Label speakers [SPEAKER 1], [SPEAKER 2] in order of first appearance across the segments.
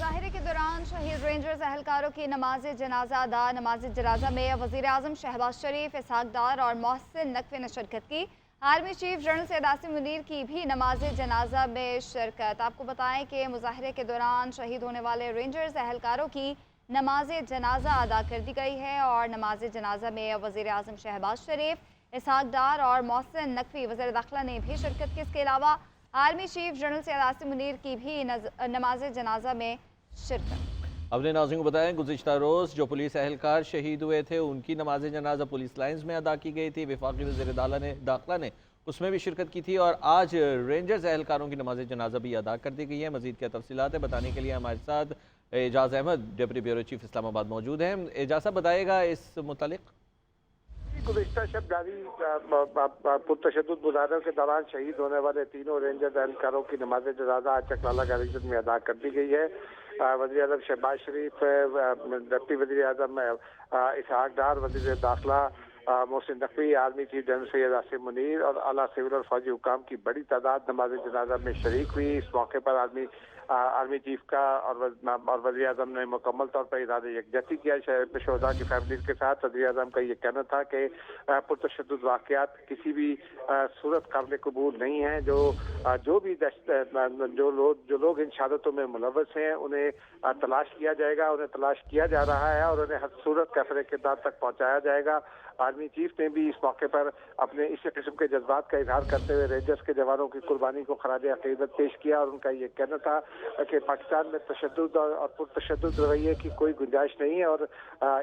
[SPEAKER 1] मुजाहिरे के दौरान शहीद रेंजर्स एहलकारों की नमाज जनाजा अदा। नमाज जनाजा में वज़ीर आज़म शहबाज शरीफ, इसहाक डार और मोहसिन नकवी ने शिरकत की। Army chief general Syed Asim Munir की भी नमाज जनाजा में शिरकत। आपको बताएं कि मुजाहिरे के दौरान शहीद होने वाले रेंजर्स एहलकारों की नमाज जनाजा अदा कर दी गई है और नमाज जनाजा में वज़ीर आज़म शहबाज शरीफ, इसहाक डार और मोहसिन नकवी वज़ीर दाखिला ने भी शिरकत की। इसके अलावा army chief general Syed Asim Munir की भी नमाज जनाजा में शिरकत।
[SPEAKER 2] अपने नाज़रीन को बताएं, गुज़िश्ता रोज़ जो पुलिस एहलकार शहीद हुए थे उनकी नमाज जनाजा पुलिस लाइन्स में अदा की गई थी। वफाकी वज़ीर दाखिला ने उसमें भी शिरकत की थी और आज रेंजर्स एहलकारों की नमाज जनाजा भी अदा कर दी गई है। मज़ीद क्या तफसीलात है बताने के लिए हमारे साथ Ejaz Ahmed, deputy bureau chief Islamabad मौजूद हैं। एजाज़ साहब बताएगा इस मुतालिक।
[SPEAKER 3] गुज़िश्ता शब जारी पुरतशद्दुद मुजाहरों के दौरान शहीद होने वाले तीनों रेंजर्स एहलकारों की नमाज जनाजा आज चकलाला गार्निसन में अदा कर दी गई है। वज़ीर आज़म शहबाज शरीफ, डिप्टी वज़ीर आज़म इसहाक डार, वज़ीर दाखिला Mohsin Naqvi, army chief general Syed Asim Munir और आला सिविल और फौजी हुकाम की बड़ी तादाद नमाज जनाजा में शरीक हुई। इस मौके पर आर्मी चीफ का और वज़ीर आज़म ने मुकम्मल तौर पर इरादे यकजहती किया। शहदा की फैमिली के साथ वज़ीर आज़म का ये कहना था कि पुरतशद्दुद वाक़यात किसी भी सूरत काबिल कबूल नहीं है। जो लोग इन शहादतों में मुलव्वस हैं उन्हें तलाश किया जाएगा, उन्हें तलाश किया जा रहा है और उन्हें हर सूरत कैफरे किरदार तक पहुँचाया जाएगा। आर्मी चीफ ने भी इस मौके पर अपने इसी किस्म के जज्बात का इजहार करते हुए रेंजर्स के जवानों की कुर्बानी को खराज अकीदत पेश किया और उनका ये कहना था कि पाकिस्तान में तशद्दुद और पुरतशद्दुद रवैये की कोई गुंजाइश नहीं है और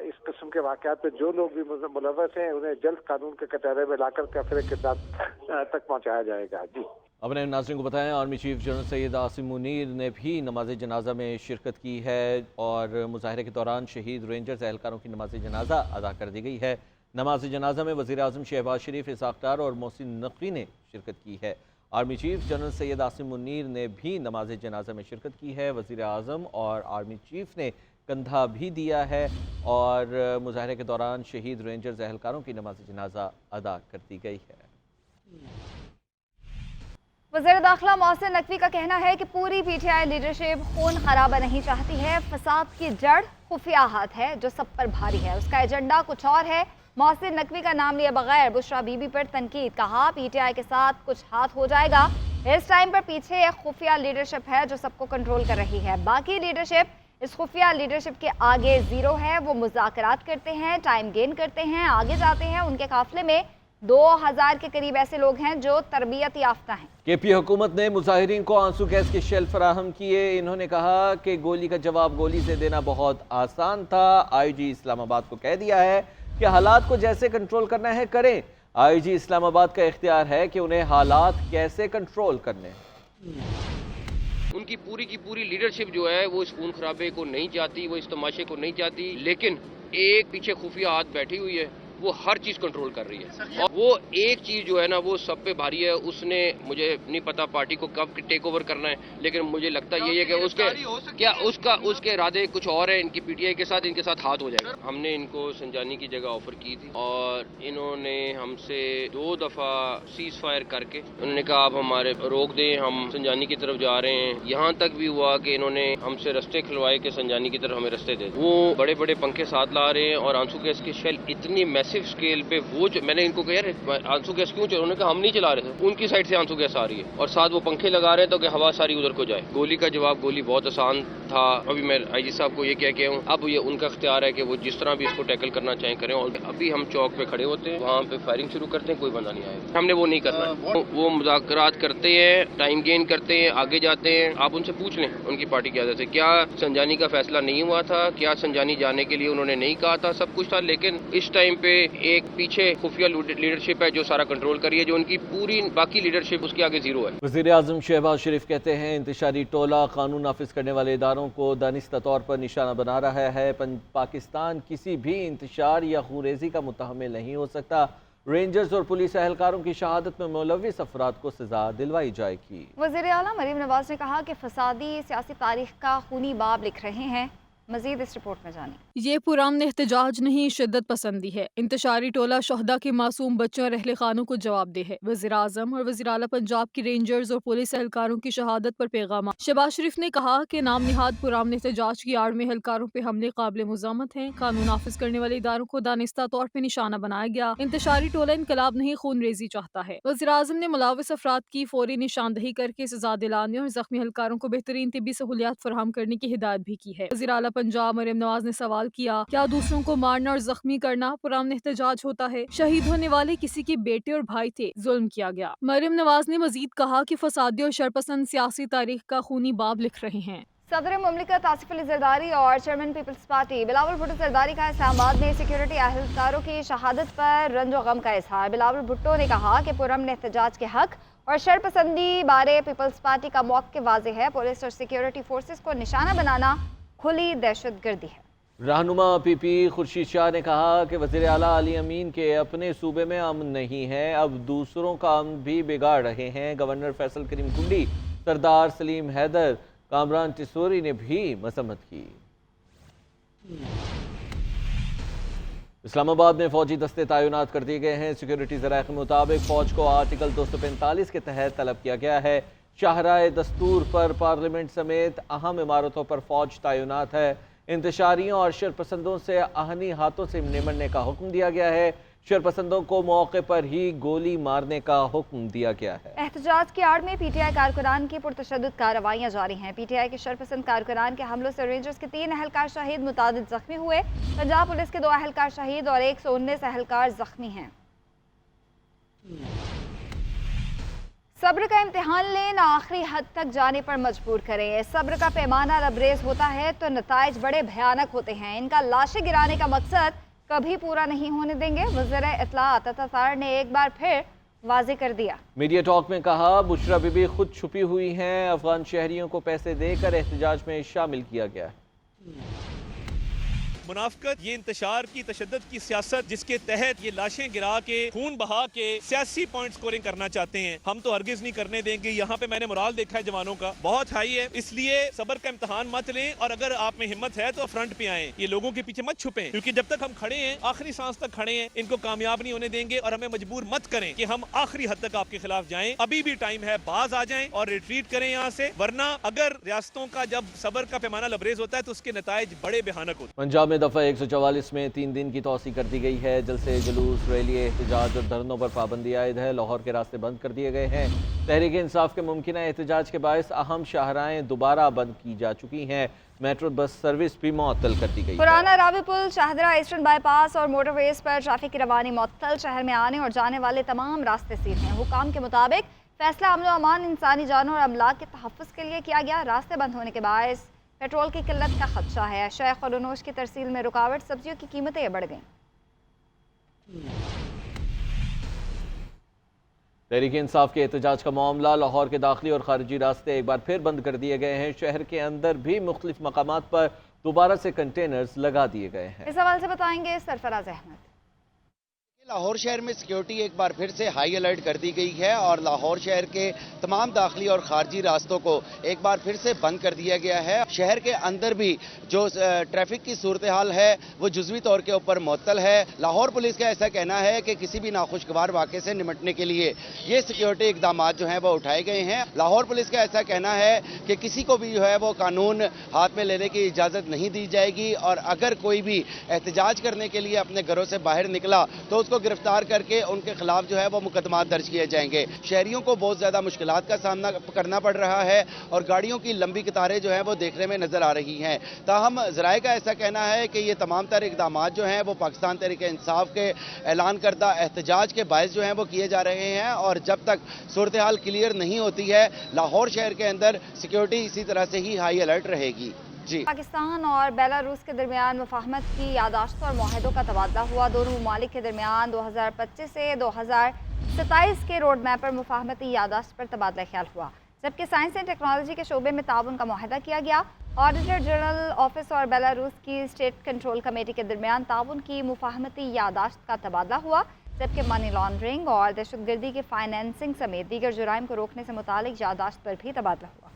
[SPEAKER 3] इस किस्म के वाक़यात में जो लोग भी मुलव्वस हैं उन्हें जल्द कानून के कटहरे में लाकर कैफरे किरदार तक पहुँचाया जाएगा। जी,
[SPEAKER 2] अपने नाज़रीन को बताएं, army chief general Syed Asim Munir ने भी नमाज जनाजा में शिरकत की है और मुजाहिरे के दौरान शहीद रेंजर्स एहलकारों की नमाज जनाजा अदा कर दी गई है। नमाज जनाजा में वज़ीर आज़म शहबाज शरीफ, इसहाक डार और मोहसिन नकवी ने शिरकत की है। Army chief general Syed Asim Munir ने भी नमाज जनाजा में शिरकत की है। वज़ीर आज़म और आर्मी चीफ ने कंधा भी दिया है और मुजाहिरे के दौरान शहीद रेंजर्स एहलकारों की नमाज जनाजा अदा कर दी गई है।
[SPEAKER 1] वज़ीर दाखिला मोहसिन नकवी का कहना है कि पूरी पीटीआई लीडरशिप खून खराबा नहीं चाहती है। फसाद की जड़ खुफिया हाथ है जो सब पर भारी है, उसका एजेंडा कुछ और है। मोहसिन नकवी का नाम लिए बगैर बुशरा बीबी पर तनकीद, कहा पीटीआई के साथ कुछ हाथ हो जाएगा। इस टाइम पर पीछे एक खुफिया लीडरशिप है जो सबको कंट्रोल कर रही है। बाकी लीडरशिप इस खुफिया लीडरशिप के आगे जीरो है। वो मुज़ाकरात करते हैं, टाइम गेन करते हैं, आगे जाते हैं। उनके काफिले में 2000 के करीब ऐसे लोग हैं जो तरबियत याफ्ता हैं।
[SPEAKER 2] केपी हुकूमत ने मुजाहिरीन को आंसू गैस के शेल फराहम किए। इन्होंने कहा कि गोली का जवाब गोली से देना बहुत आसान था। आईजी इस्लामाबाद को कह दिया है कि हालात को जैसे कंट्रोल करना है करें। आईजी इस्लामाबाद का इख्तियार है कि उन्हें हालात कैसे कंट्रोल करने।
[SPEAKER 4] उनकी पूरी की पूरी लीडरशिप जो है वो इस खून खराबे को नहीं चाहती, वो इस तमाशे को नहीं चाहती, लेकिन एक पीछे खुफिया हाथ बैठी हुई है, वो हर चीज कंट्रोल कर रही है। और वो एक चीज जो है ना वो सब पे भारी है। उसने, मुझे नहीं पता पार्टी को कब टेक ओवर करना है, लेकिन मुझे लगता यही है कि उसके इरादे कुछ और है। इनकी पीटीआई के साथ इनके साथ हाथ हो जाएगा। हमने इनको संजानी की जगह ऑफर की थी और इन्होंने हमसे 2 दफा सीज फायर करके उन्होंने कहा आप हमारे रोक दें, हम संजानी की तरफ जा रहे हैं। यहाँ तक भी हुआ कि इन्होंने हमसे रस्ते खुलवाए कि संजानी की तरफ हमें रस्ते दे। वो बड़े बड़े पंखे साथ ला रहे हैं और आंसू गैस के शेल इतनी स्केल पे वो जो मैंने इनको कहा यार आंसू गैस क्यों चल, उन्होंने कहा हम नहीं चला रहे थे, उनकी साइड से आंसू गैस आ रही है और साथ वो पंखे लगा रहे हैं तो कि हवा सारी उधर को जाए। गोली का जवाब गोली बहुत आसान था। अभी मैं आईजी साहब को ये कह के हूँ, अब ये उनका इख्तियार है कि वो जिस तरह भी इसको टैकल करना चाहें करें। और अभी हम चौक पे खड़े होते हैं, वहाँ पे फायरिंग शुरू करते हैं, कोई बंदा नहीं आएगा। हमने वो नहीं करना। वो मुज़ाकरात करते हैं, टाइम गेन करते हैं, आगे जाते हैं। आप उनसे पूछ लें उनकी पार्टी की आदत है, क्या संजानी का फैसला नहीं हुआ था, क्या संजानी जाने के लिए उन्होंने नहीं कहा था, सब कुछ था। लेकिन इस टाइम पे एक पीछे खुफिया लीडरशिप है जो सारा कंट्रोल कर रही है, जो उनकी पूरी बाकी लीडरशिप उसके आगे जीरो है।
[SPEAKER 2] वज़ीर आज़म शहबाज शरीफ कहते हैं इंतशारी टोला कानून नाफिज करने वाले इदारों को दानिस्ता तौर पर निशाना बना रहा है। पाकिस्तान किसी भी इंतशार या खूरेजी का मुतहम्मिल नहीं हो सकता। रेंजर्स और पुलिस एहलकारों की शहादत में मुलव्विस अफराद को सजा दिलवाई जाएगी।
[SPEAKER 1] वज़ीर आला मरीम नवाज ने कहा कि फसादी सियासी तारीख का खूनी बाब लिख रहे हैं। मज़ीद इस रिपोर्ट में जानिए।
[SPEAKER 5] یہ پرامن احتجاج نہیں، شدت پسندی ہے۔ انتشاری ٹولہ شہدا کے معصوم بچوں اور اہل خانوں کو جواب دہ ہے۔ وزیر اعظم اور وزیر اعلیٰ پنجاب کی رینجرز اور پولیس اہلکاروں کی شہادت پر پیغامات۔ شہباز شریف نے کہا کہ نام نہاد پرامن احتجاج کی آڑ میں اہلکاروں پہ حملے قابل مذمت ہیں۔ قانون نافذ کرنے والے اداروں کو دانستہ طور پہ نشانہ بنایا گیا۔ انتشاری ٹولہ انقلاب نہیں، خون ریزی چاہتا ہے۔ وزیر اعظم نے ملوث افراد کی فوری نشاندہی کر کے سزا دلانے اور زخمی اہلکاروں کو بہترین طبی سہولیات فراہم کرنے کی ہدایت بھی کی ہے۔ وزیر اعلیٰ پنجاب مریم نواز نے سوال کیا، کیا دوسروں کو مارنا اور زخمی کرنا پرامن احتجاج ہوتا ہے؟ شہید ہونے والے کسی کے بیٹے اور بھائی تھے، ظلم کیا گیا۔ مریم نواز نے مزید کہا کہ فسادی اور شرپسند سیاسی تاریخ کا خونی باب لکھ رہے ہیں۔
[SPEAKER 1] صدر مملکت آصف علی زرداری اور chairman Peoples Party Bilawal Bhutto Zardari کا اسلام آباد میں سیکیورٹی اہلکاروں کی شہادت پر رنج و غم کا اظہار۔ بلاول بھٹو نے کہا کہ پرامن احتجاج کے حق اور شرپسندی بارے پیپلز پارٹی کا موقف واضح ہے۔ پولیس اور سیکیورٹی فورسز کو نشانہ بنانا کھلی دہشت گردی ہے۔
[SPEAKER 2] رہنما پی پی خورشید شاہ نے کہا کہ وزیر اعلیٰ علی امین کے اپنے صوبے میں امن نہیں ہے، اب دوسروں کا امن بھی بگاڑ رہے ہیں۔ گورنر فیصل کریم کنڈی، سردار سلیم حیدر، کامران ٹسوری نے بھی مذمت کی۔ اسلام آباد میں فوجی دستے تعینات کر دیے گئے ہیں۔ سیکیورٹی ذرائع کے مطابق فوج کو آرٹیکل 245 کے تحت طلب کیا گیا ہے۔ شاہراہ دستور پر پارلیمنٹ سمیت اہم عمارتوں پر فوج تعینات ہے۔ انتشاریوں اور شرپسندوں سے آہنی ہاتھوں سے نمٹنے کا حکم دیا گیا ہے۔ شرپسندوں کو موقع پر ہی گولی مارنے کا حکم دیا گیا ہے۔
[SPEAKER 1] احتجاج کی آڑ میں پی ٹی آئی کارکنان کی پرتشدد کارروائیاں جاری ہیں۔ پی ٹی آئی کے شرپسند کارکنان کے حملوں سے رینجرز کے 3 اہلکار شہید، متعدد زخمی ہوئے۔ پنجاب پولیس کے 2 اہلکار شہید اور 119 اہلکار زخمی ہیں۔ صبر کا امتحان لیں، نہ آخری حد تک جانے پر مجبور کریں۔ صبر کا پیمانہ لبریز ہوتا ہے تو نتائج بڑے بھیانک ہوتے ہیں۔ ان کا لاشیں گرانے کا مقصد کبھی پورا نہیں ہونے دیں گے، وزیر اطلاعات عطا نے ایک بار پھر واضح کر دیا۔
[SPEAKER 2] میڈیا ٹاک میں کہا، بشرا بی بی خود چھپی ہوئی ہیں، افغان شہریوں کو پیسے دے کر احتجاج میں شامل کیا گیا ہے۔
[SPEAKER 6] منافقت، یہ انتشار کی تشدد کی سیاست جس کے تحت یہ لاشیں گرا کے خون بہا کے سیاسی پوائنٹ سکورنگ کرنا چاہتے ہیں، ہم تو ہرگز نہیں کرنے دیں گے۔ یہاں پہ میں نے مورال دیکھا ہے جوانوں کا بہت ہائی ہے، اس لیے صبر کا امتحان مت لیں، اور اگر آپ میں ہمت ہے تو فرنٹ پہ آئیں، یہ لوگوں کے پیچھے مت چھپیں، کیونکہ جب تک ہم کھڑے ہیں، آخری سانس تک کھڑے ہیں، ان کو کامیاب نہیں ہونے دیں گے، اور ہمیں مجبور مت کریں کہ ہم آخری حد تک آپ کے خلاف جائیں۔ ابھی بھی ٹائم ہے، باز آ جائیں اور ریٹریٹ کریں یہاں سے، ورنہ اگر ریاستوں کا جب صبر کا پیمانہ لبریز ہوتا ہے تو اس کے نتائج بڑے بھیانک ہوتے ہیں۔
[SPEAKER 2] پنجاب میں دفعہ 144 میں 3 دن کی توسیع کر دی گئی ہے۔ جلسے، جلوس، ریلی، احتجاج اور دھرنوں پر پابندی عائد ہے۔ لاہور کے راستے بند کر دیے گئے ہیں۔ تحریک انصاف کے ممکنہ احتجاج کے باعث اہم شاہراہیں دوبارہ بند کی جا چکی ہیں۔ میٹرو بس سروس بھی معطل کر دی گئی ہے۔
[SPEAKER 1] پرانا راوی پل، شاہدرہ ایسٹرن بائی پاس اور موٹر ویز پر ٹریفک کی روانی معطل۔ شہر میں آنے اور جانے والے تمام راستے سیل ہیں۔ حکام کے مطابق فیصلہ امن و امان، انسانی جانوں اور املاک کے تحفظ کے لیے کیا گیا۔ راستے بند ہونے کے باعث پیٹرول کی قلت کا خدشہ ہے۔ شیخ اور انوش کی ترسیل میں رکاوٹ، سبزیوں کی قیمتیں بڑھ گئیں۔
[SPEAKER 2] تحریک انصاف کے احتجاج کا معاملہ، لاہور کے داخلی اور خارجی راستے ایک بار پھر بند کر دیے گئے ہیں۔ شہر کے اندر بھی مختلف مقامات پر دوبارہ سے کنٹینرز لگا دیے گئے ہیں۔
[SPEAKER 1] اس حوالے سے بتائیں گے سرفراز احمد۔
[SPEAKER 7] لاہور شہر میں سیکیورٹی ایک بار پھر سے ہائی الرٹ کر دی گئی ہے، اور لاہور شہر کے تمام داخلی اور خارجی راستوں کو ایک بار پھر سے بند کر دیا گیا ہے۔ شہر کے اندر بھی جو ٹریفک کی صورتحال ہے وہ جزوی طور کے اوپر معطل ہے۔ لاہور پولیس کا ایسا کہنا ہے کہ کسی بھی ناخوشگوار واقعے سے نمٹنے کے لیے یہ سیکیورٹی اقدامات جو ہیں وہ اٹھائے گئے ہیں۔ لاہور پولیس کا ایسا کہنا ہے کہ کسی کو بھی جو ہے وہ قانون ہاتھ میں لینے کی اجازت نہیں دی جائے گی، اور اگر کوئی بھی احتجاج کرنے کے لیے اپنے گھروں سے باہر نکلا تو اس کو گرفتار کر کے ان کے خلاف جو ہے وہ مقدمات درج کیے جائیں گے۔ شہریوں کو بہت زیادہ مشکلات کا سامنا کرنا پڑ رہا ہے، اور گاڑیوں کی لمبی قطاریں جو ہیں وہ دیکھنے میں نظر آ رہی ہیں۔ تاہم ذرائع کا ایسا کہنا ہے کہ یہ تمام تر اقدامات جو ہیں وہ پاکستان تحریک انصاف کے اعلان کردہ احتجاج کے باعث جو ہیں وہ کیے جا رہے ہیں، اور جب تک صورتحال کلیئر نہیں ہوتی ہے لاہور شہر کے اندر سیکیورٹی اسی طرح سے ہی ہائی الرٹ رہے گی۔
[SPEAKER 1] پاکستان اور بیلاروس کے درمیان مفاہمت کی یادداشتوں اور معاہدوں کا تبادلہ ہوا۔ دونوں ممالک کے درمیان 2025 سے 2027 کے روڈ میپ پر مفاہمتی یادداشت پر تبادلہ خیال ہوا، جبکہ سائنس اینڈ ٹیکنالوجی کے شعبے میں تعاون کا معاہدہ کیا گیا۔ آڈیٹر جنرل آفس اور بیلاروس کی اسٹیٹ کنٹرول کمیٹی کے درمیان تعاون کی مفاہمتی یادداشت کا تبادلہ ہوا، جبکہ منی لانڈرنگ اور دہشت گردی کی فائنینسنگ سمیت دیگر جرائم کو روکنے سے متعلق یادداشت پر بھی تبادلہ ہوا۔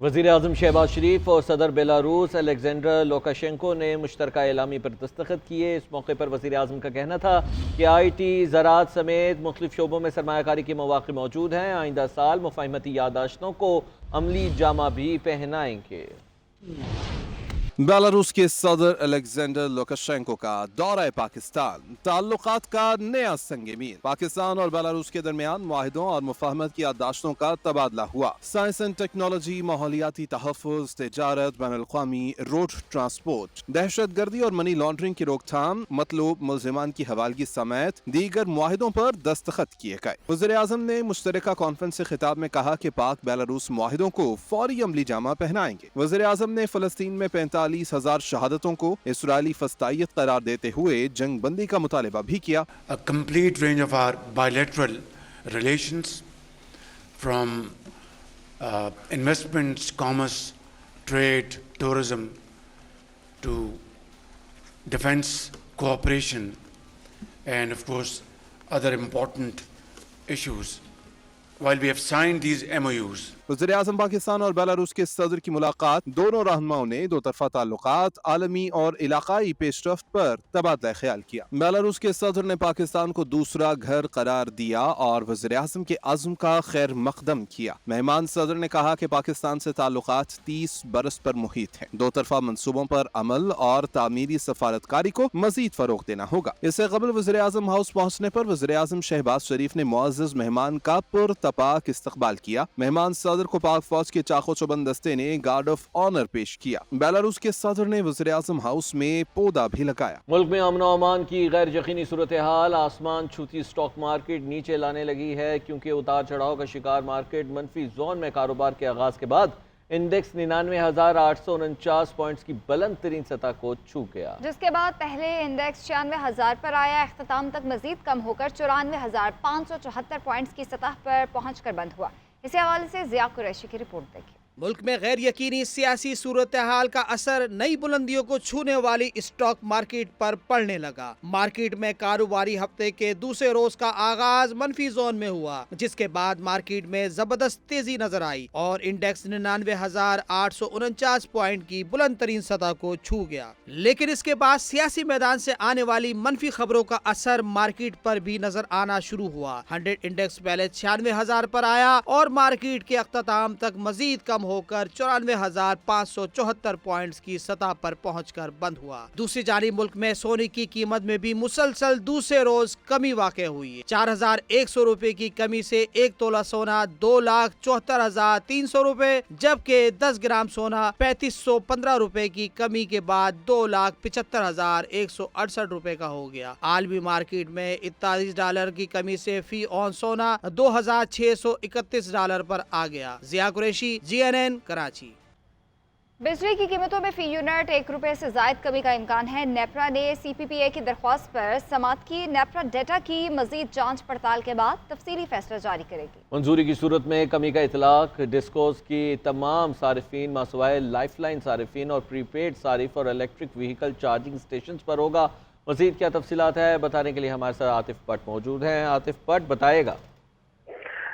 [SPEAKER 2] वज़ीर आज़म शहबाज शरीफ और सदर बेलारूस अलेक्जेंडर लुकाशेंको ने मुश्तरका एलामी पर दस्तखत किए। इस मौके पर वज़ीर आज़म का कहना था कि IT, ज़राअत समेत मुख्तलिफ शोबों में सरमायाकारी के मौक़े मौजूद हैं। आइंदा साल मुफ़ाहिमती याददाश्तों को अमली जामा भी पहनाएंगे।
[SPEAKER 8] बेलारूस के सदर अलेक्जेंडर लुकाशेंको का दौरा पाकिस्तान ताल्लुकात का नया संग मील। पाकिस्तान और बेलारूस के दरमियान मुआहिदों और मुफाहमत की याददाश्तों का तबादला हुआ। साइंस एंड टेक्नोलॉजी, माहौलियाती तहफ़्फ़ुज़, तिजारत, बैनुल-अक़वामी रोड ट्रांसपोर्ट, दहशत गर्दी और मनी लॉन्ड्रिंग की रोकथाम, मतलूब मुल्ज़िमान की हवालगी समेत दीगर मुआहिदों पर दस्तखत किए गए। वज़ीर आज़म ने मुश्तरका कॉन्फ्रेंस से खिताब में कहा कि पाक बेलारूस मुआहिदों को फौरी अमली जामा पहनाएंगे। वज़ीर आज़म ने फ़लस्तीन में 45,000 शहादतों को इसराइली फस्तायत करार देते हुए जंग बंदी का मुतालबा भी किया।
[SPEAKER 9] A complete range of our bilateral relations, from investments, commerce, trade, tourism, to defense cooperation, and of course other important issues. While we have signed these MOUs,
[SPEAKER 8] वज़ीर आज़म पाकिस्तान और बेलारूस के सदर की मुलाकात दोनों रहनुमाओं ने दो तरफा ताल्लुकात, आलमी और इलाकाई पेशरफ्त पर तबादला ख्याल किया। बेलारूस के सदर ने पाकिस्तान को दूसरा घर करार दिया और वज़ीर आज़म के अज़्म का खैर मकदम किया। मेहमान सदर ने कहा कि पाकिस्तान से ताल्लुकात 30 बरस पर मुहित हैं। दो तरफा मंसूबों पर अमल और तामीरी सफारतकारी को मजीद फरोग देना होगा। इससे कबल वज़ीर आज़म हाउस पहुँचने पर वज़ीर आज़म शहबाज शरीफ ने मुअज़्ज़ज़ मेहमान का पुरतपाक इस्तकबाल किया। मेहमान सदर को पाक फौज के चाको चौबंद दस्ते ने गार्ड ऑफ ऑनर पेश किया। बेलारूस के सदर ने वज़ीर आज़म हाउस में पौधा भी लगाया।
[SPEAKER 2] मुल्क में अमन और अमान की गैर यकीनी सूरत हाल आसमान छूती स्टॉक मार्केट नीचे लाने लगी है, क्योंकि उतार चढ़ाव का शिकार मार्केट मनफी जोन में कारोबार के आगाज के बाद इंडेक्स 99,849 पॉइंट्स की बुलंद तरीन सतह को छू गया,
[SPEAKER 1] जिसके बाद पहले इंडेक्स 96,000 पर आया। इख्तिताम तक मजीद कम होकर 94,574 पॉइंट्स की सतह पर पहुंचकर बंद हुआ। इसी हवाले से ज़िया कुरैशी की रिपोर्ट देखिए।
[SPEAKER 10] मुल्क में गैर यकीनी सियासी सूरत हाल का असर नई बुलंदियों को छूने वाली स्टॉक मार्केट पर पड़ने लगा। मार्केट में कारोबारी हफ्ते के दूसरे रोज का आगाज मनफी जोन में हुआ, जिसके बाद मार्केट में जबरदस्त तेजी नजर आई और इंडेक्स 99,849 पॉइंट की बुलंद तरीन सतह को छू गया। लेकिन इसके बाद सियासी मैदान से आने वाली मनफी खबरों का असर मार्केट पर भी नजर आना शुरू हुआ। 100 इंडेक्स पहले 96,000 पर आया और मार्केट के अख्ताम तक मजीद कम होकर 94,574 पॉइंट्स की सतह पर पहुंचकर बंद हुआ। दूसरी जानिब मुल्क में सोने की कीमत में भी मुसलसल दूसरे रोज कमी वाक़ हुई है। 4,100 रुपए की कमी से 1 तोला सोना 2,74,300 रुपए, जबकि 10 ग्राम सोना 3,515 रुपए की कमी के बाद 2,75,168 रुपए का हो गया। आलमी मार्केट में $41 की कमी से फी ऑन सोना $2,631 पर आ गया। ज़िया कुरैशी, GNN कराची।
[SPEAKER 1] बिजली की कीमतों में फी यूनिट 1 रुपए से जायद कमी का इम्कान है। नेपरा ने CPPA की दरख्वास्त पर समाअत की। नेपरा डेटा की मजीद जांच पड़ताल के बाद तफसीली फैसला जारी करेगी।
[SPEAKER 2] मंजूरी की सूरत में कमी का इतलाक डिस्कोस की तमाम सारिफीन मासवाए लाइफलाइन सारिफीन और प्रीपेड सारिफ और इलेक्ट्रिक व्हीकल चार्जिंग स्टेशन पर होगा। मजीद क्या तफसीलात है बताने के लिए हमारे साथ आतिफ भट्ट मौजूद हैं। आतिफ भट्ट बताएगा।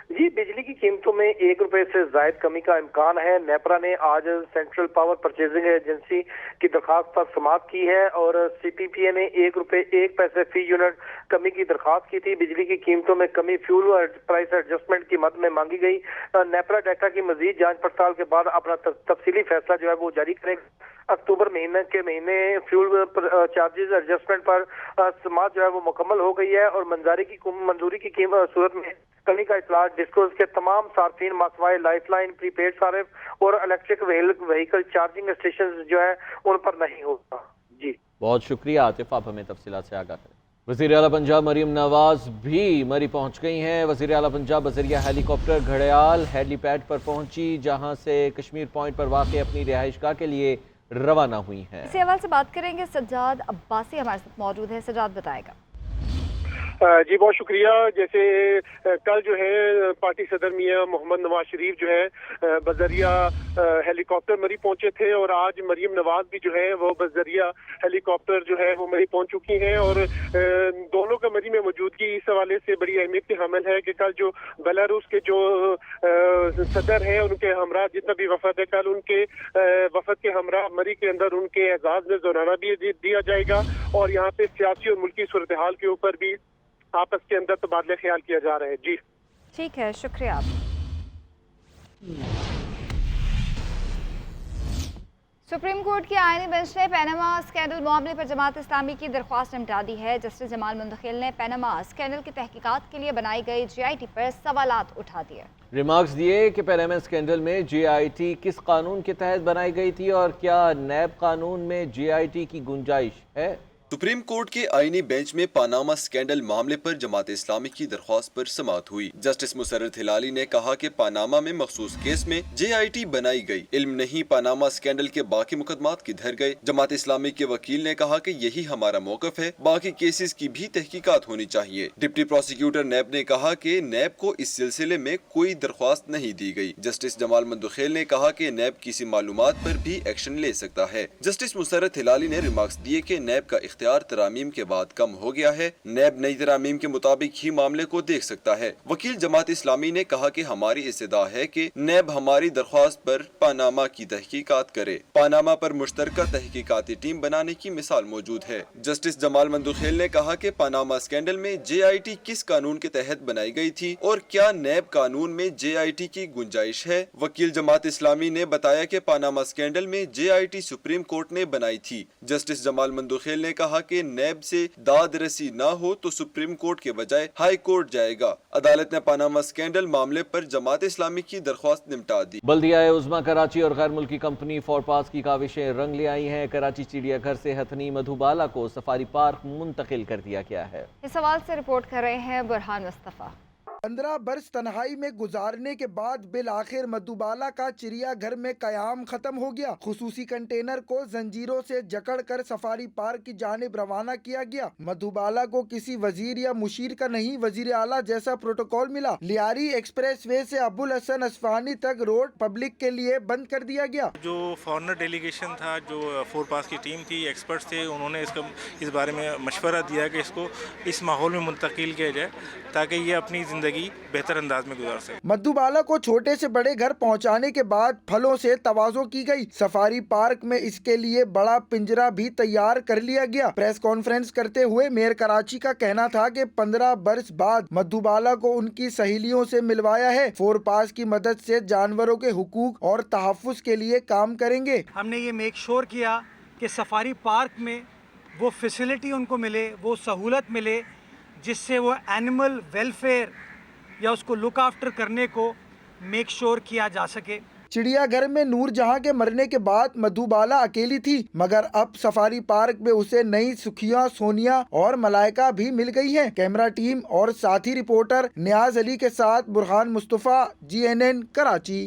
[SPEAKER 3] जी, बिजली की कीमतों में 1 रुपए से जायद कमी का इम्कान है। नेपरा ने आज सेंट्रल पावर परचेजिंग एजेंसी की दरखास्त पर समाअत की है और CPPA ने 1 रुपए 1 पैसे फी यूनिट कमी की दरखास्त की थी। बिजली की कीमतों में कमी फ्यूल प्राइस एडजस्टमेंट की मद में मांगी गई। नेपरा डाटा की मजीद जांच पड़ताल के बाद अपना तफसीली फैसला जो है वो जारी करेगा। अक्टूबर महीने फ्यूल चार्जेस एडजस्टमेंट पर समाअत जो है वो मुकम्मल हो गई है और मंजूरी की सूरत में कमी का इतलाक डिस्कोस के तमाम सार्फिन मासवाए लाइफलाइन प्रीपेड सारिफ और इलेक्ट्रिक व्हीकल चार्जिंग स्टेशन जो है उन पर नहीं होगा। जी
[SPEAKER 2] बहुत शुक्रिया आतिफ, आप हमें तफसीलात से आगाह करें। वज़ीर आला पंजाब मरीम नवाज भी मरी पहुंच गई हैं। वज़ीर आला पंजाब बज़रिया हेलीकॉप्टर घड़ियाल हेलीपैड पर पहुंची, जहां से कश्मीर पॉइंट पर वाक़ अपनी रिहाइशगाह के लिए रवाना हुई हैं।
[SPEAKER 1] इसी हवाले से बात करेंगे। सज्जाद अब्बासी हमारे साथ मौजूद है। सज्जाद बताएगा।
[SPEAKER 3] جی بہت شکریہ. جیسے کل جو ہے پارٹی صدر میاں محمد نواز شریف جو ہے بذریعہ ہیلی کاپٹر مری پہنچے تھے اور آج مریم نواز بھی جو ہے وہ بذریعہ ہیلی کاپٹر جو ہے وہ مری پہنچ چکی ہیں اور دونوں کا مری میں موجودگی اس حوالے سے بڑی اہمیت کی حامل ہے کہ کل جو بیلاروس کے جو صدر ہیں ان کے ہمراہ جتنا بھی وفد ہے کل ان کے وفد کے ہمراہ مری کے اندر ان کے اعزاز میں دورانہ بھی دیا جائے گا اور یہاں پہ سیاسی اور ملکی صورتحال کے اوپر بھی آپس کے اندر تبادلہ خیال کیا جا رہا ہے. جی
[SPEAKER 1] ٹھیک ہے، شکریہ آپ. سپریم کورٹ کی آئینی بینچ نے پیناما اسکینڈل معاملے پر جماعت اسلامی کی درخواست نمٹا دی ہے. جسٹس جمال مندخیل نے پیناما اسکینڈل کی تحقیقات کے لیے بنائی گئی جے آئی ٹی پر سوالات اٹھا دیے.
[SPEAKER 2] ریمارکس دیے کہ پیناما اسکینڈل میں جے آئی ٹی کس قانون کے تحت بنائی گئی تھی اور کیا نیب قانون میں جے آئی ٹی کی گنجائش ہے.
[SPEAKER 11] سپریم کورٹ کے آئینی بینچ میں پاناما اسکینڈل معاملے پر جماعت اسلامی کی درخواست پر سماعت ہوئی. جسٹس مسرت ہلالی نے کہا کہ پاناما میں مخصوص کیس میں جے آئی ٹی بنائی گئی. علم نہیں پاناما اسکینڈل کے باقی مقدمات کدھر گئے. جماعت اسلامی کے وکیل نے کہا کہ یہی ہمارا موقف ہے, باقی کیسز کی بھی تحقیقات ہونی چاہیے. ڈپٹی پروسیکیوٹر نیب نے کہا کہ نیب کو اس سلسلے میں کوئی درخواست نہیں دی گئی. جسٹس جمال مندخیل نے کہا کہ نیب کسی معلومات پر بھی ایکشن لے سکتا ہے. جسٹس مسرت ہلالی نے ریمارکس دیے کہ نیب کا اختیار ترامیم کے بعد کم ہو گیا ہے. نیب نئی ترامیم کے مطابق ہی معاملے کو دیکھ سکتا ہے. وکیل جماعت اسلامی نے کہا کہ ہماری استدعا ہے کہ نیب ہماری درخواست پر پاناما کی تحقیقات کرے. پاناما پر مشترکہ تحقیقاتی ٹیم بنانے کی مثال موجود ہے. جسٹس جمال مندخیل نے کہا کہ پاناما اسکینڈل میں جے آئی ٹی کس قانون کے تحت بنائی گئی تھی اور کیا نیب قانون میں جے آئی ٹی کی گنجائش ہے. وکیل جماعت اسلامی نے بتایا کہ پاناما اسکینڈل میں جے آئی ٹی سپریم کورٹ نے بنائی تھی. جسٹس جمال مندخیل نے کہا کہ نیب سے داد رسی نہ ہو تو سپریم کورٹ کے بجائے ہائی کورٹ جائے گا. عدالت نے پاناما اسکینڈل معاملے پر جماعت اسلامی کی درخواست نمٹا دی.
[SPEAKER 2] بلدیہ عظمیٰ کراچی اور غیر ملکی کمپنی فورپاس کی کاوشیں رنگ لے آئی ہیں. کراچی چڑیا گھر سے ہتھنی مدھوبالا کو سفاری پارک منتقل کر دیا گیا ہے.
[SPEAKER 1] اس سوال سے رپورٹ کر رہے ہیں برہان مصطفیٰ.
[SPEAKER 12] 15 برس تنہائی میں گزارنے کے بعد بالآخر مدھوبالا کا چڑیا گھر میں قیام ختم ہو گیا. خصوصی کنٹینر کو زنجیروں سے جکڑ کر سفاری پارک کی جانب روانہ کیا گیا. مدھوبالا کو کسی وزیر یا مشیر کا نہیں وزیر اعلیٰ جیسا پروٹوکول ملا. لیاری ایکسپریس وے سے ابوالحسن اصفہانی تک روڈ پبلک کے لیے بند کر دیا گیا.
[SPEAKER 13] جو فارنر ڈیلیگیشن تھا, جو فورپاس کی ٹیم تھی, ایکسپرٹس تھے, انہوں نے اس بارے میں مشورہ دیا کہ اس کو اس ماحول میں منتقل کیا جائے تاکہ یہ اپنی زندگی بہتر انداز میں گزار سکے.
[SPEAKER 12] مدھوبالا کو چھوٹے سے بڑے گھر پہنچانے کے بعد پھلوں سے تواضع کی گئی. سفاری پارک میں اس کے لیے بڑا پنجرا بھی تیار کر لیا گیا. پریس کانفرنس کرتے ہوئے میئر کراچی کا کہنا تھا کہ 15 برس بعد مدھوبالا کو ان کی سہیلیوں سے ملوایا ہے. فورپاس کی مدد سے جانوروں کے حقوق اور تحفظ کے لیے کام کریں گے.
[SPEAKER 14] ہم نے یہ میک شور کیا کہ سفاری پارک میں وہ فیسلٹی ان کو ملے, وہ سہولت ملے جس سے وہ اینیمل ویلفیئر یا اس کو لک آفٹر کرنے کو میک شور کیا جا سکے.
[SPEAKER 12] چڑیا گھر میں نور جہاں کے مرنے کے بعد مدھوبالا اکیلی تھی, مگر اب سفاری پارک میں اسے نئی سکھیاں, سونیا اور ملائکہ بھی مل گئی ہیں. کیمرہ ٹیم اور ساتھی رپورٹر نیاز علی کے ساتھ برہان مصطفیٰ, GNN کراچی.